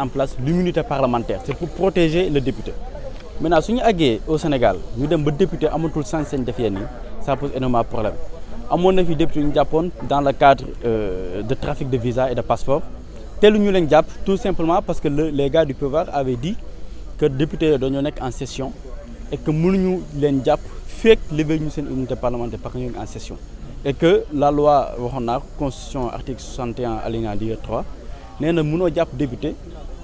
en place l'immunité parlementaire. C'est pour protéger le député. Maintenant, si nous sommes au Sénégal, nous avons des députés qui ont sans def yenn yi, ça pose énormément de problèmes. À mon avis, des députés au Japon dans le cadre de trafic de visa et de passeport, tel ñu leen jàpp tout simplement parce que les gars du pouvoir avaient dit que les députés dañoo nekk en session et que mënuñu leen jàpp fekk levé ñu seen immunité parlementaire parce que ñu ngi en session. Et que la loi waxoon naa constitution article 61 alinéa 3 nee na mënoo jàpp député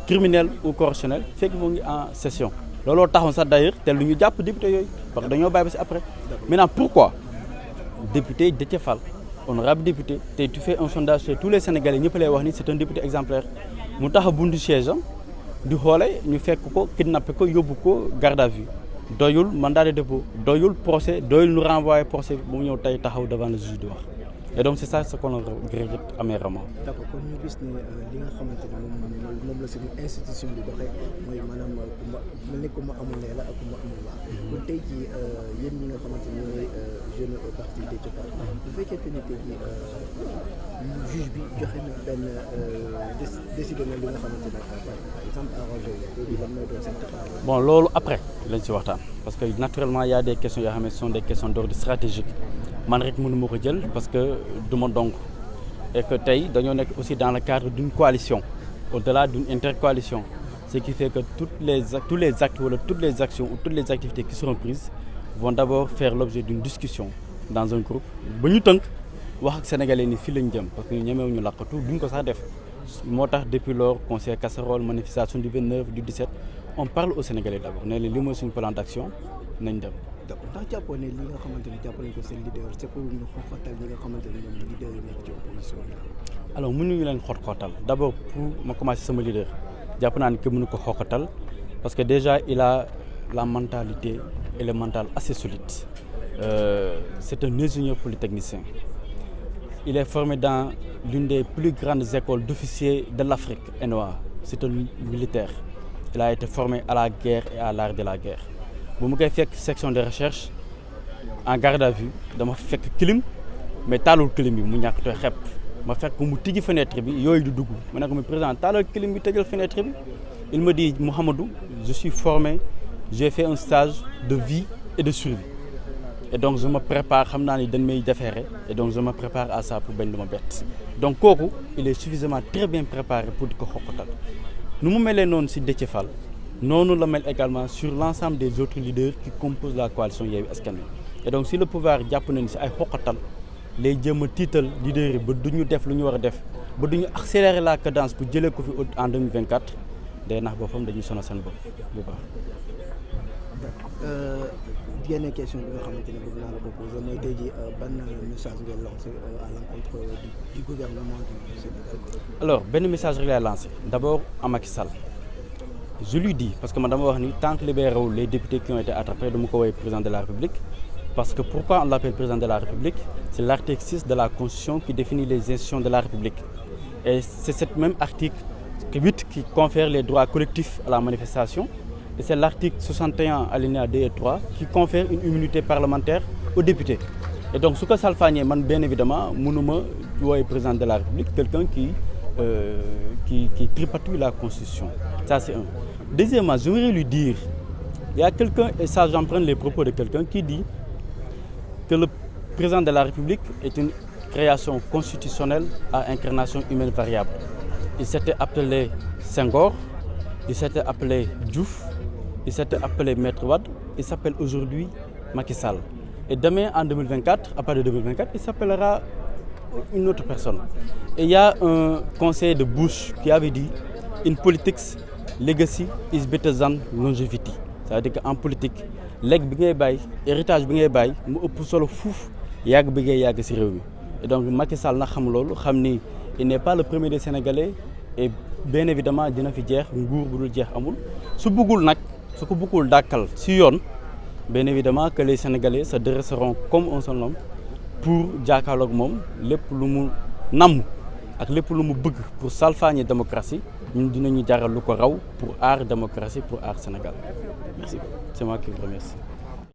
criminel ou correctionnel fekk mu ngi en session. looloo taxoon sax d'ailleurs te lu ñu jàpp député yooyu parce que dañoo bàyyi ba si après. Maintenant pourquoi député Déthié Fall honorable député tey tu fais un sondage chez tous les Sénégalais ñëpp lay wax ni c'est un député exemplaire mu tax a bundu siège am di xoole ñu fekk ko kidnappé ko yóbbu ko garde à vue doyul mandat de dépôt doyul procès doyul ñu renvoyer procès bu mu ñëw tey taxaw devant le juge di wax et donc c'est ça ce qu'on regrette amèrement. D'accord kon ñu gis ne li nga xamante ne moom la suñu institution di doxee mooy maanaam mel ni ku ma amul nee la ak ku ma amul waa kon tey jii yéen ñi nga xamante ne ñooy jeune parti Déthié Fall bu fekkee ne tey jii juge bi joxe na benn décidé na li nga xamante ne par exemple arrangé tey jii lan mooy doon seen taxawaay. Bon loolu après lañ ci waxtaan parce que naturellement il y a des questions yoo xam ne ce sont des questions d'ordre stratégique man rek mënu ma ko jël parce que du ma donc et que tey dañoo nekk aussi dans le cadre d'une coalition au-delà d'une intercoalition ce qui fait que tous les actes wala toutes les actions ou toutes les activités qui seront prises vont d'abord faire l'objet d'une discussion dans un groupe ba ñu tënk wax ak sénégalais ni fii lañ jëm parce que ñu ñemewuñu làqatu duñ ko sax def moo tax depuis lors conseil casserole manifestation du 29 du 17 on parle aux sénégalais d'abord ne leen li mooy suñu plan d'action nañ dem. d'accord ndax jàppoon ne li nga xamante ne jàpp nañ ko seen leader c'est pour ñu xoxatal ñi nga xamante ne ñoom leader yi nekk ci opposition bi. alors mënuñu leen xootal d'abord pour ma commencer sama leader jàpp naa ne que mënu ko xooxatal parce que déjà il a la mentalité et le mental assez solide c'est un ingénieur polytechnicien il est formé dans l'une des plus grandes écoles d'officiers de l'Afrique ENOA c'est un militaire il a été formé à la guerre et à l'art de la guerre. bu mu koy fekk section de recherche en garde à vue dama fekk clim mais taalul clim bi mu ñàkk tooy xepp ma fekk mu tijji fenêtre bi yooyu du dugg ma ne ko mais président taalal clim bi tëjal fenêtre bi il me dit Mouhamadou je suis formé j'ai fait un stage de vie et de survie et donc je me prépare xam naa ni dañ may déférer et donc je me prépare à ça pour bañ lu ma bett donc kooku il est suffisamment très bien préparé pour di ko xoqatal nu mu melee noonu si Déthié Fall noonu la mel également sur l'ensemble des autres leaders qui composent la coalition Yewwi Askan Wi et donc si le pouvoir jàpp nañu si ay xoqatal lay jéem a tiital leaders yi ba du ñu def lu ñu war a def ba du ñu accélérer la cadence pour jëlee ko fi en 2024 day nax boppam dañuy sonal seen bopp bu baax. yenn question bi nga xamante ne bëgg naa la ko poser mooy tey jii ban message ngay lancer à l'encontre du gouvernement du Sénégal. alors benn message rek lay lancer d'abord à Macky Sall. Je lui dis parce que man dama wax ni tant que libéré les députés qui ont été attrapés dama ko woowee président de la République parce que pourquoi on l'appelle président de la République c'est l'article 6 de la Constitution qui définit les institutions de la République et c'est cet même article 8 qui confère les droits collectifs à la manifestation et c'est l'article 61 alinéa 2 et 3 qui confère une immunité parlementaire aux députés et donc su ko salfaañee man bien évidemment mënuma woowee président de la République quelqu'un qui tripatouille la Constitution. Ça c'est un. Deuxièmement, j'aimerais lui dire, il y a quelqu'un, et ça j'emprunte les propos de quelqu'un qui dit que le président de la République est une création constitutionnelle à incarnation humaine variable. Il s'était appelé Senghor, il s'était appelé Diouf, il s'était appelé Maître Wade, il s'appelle aujourd'hui Macky Sall. Et demain en 2024, à partir de 2024, il s'appellera une autre personne. Et il y a un conseiller de Bush qui avait dit in politics legacy is better than longevity. C'est-à-dire qu'en politique leg bi ngay bàyyi héritage bi ngay bàyyi mu ëpp solo fuuf yàgg bi ngay yàgg ci réew mi. Et donc Macky Sall na xam loolu xam ni il n'est pas le premier des Sénégalais et bien évidemment dina fi jeex nguur bu dul jeex amul su bëggul nag su ko bëggul dàkkal ci yoon bien évidemment que les Sénégalais se dresseront comme un seul homme pour jàkkaarloog moom lépp lu mu namm ak lépp lu mu bëgg pour salfaañe démocratie ñun dinañu jaral lu ko raw pour aar démocratie pour aar Sénégal merci c'est moi qui vous remercie.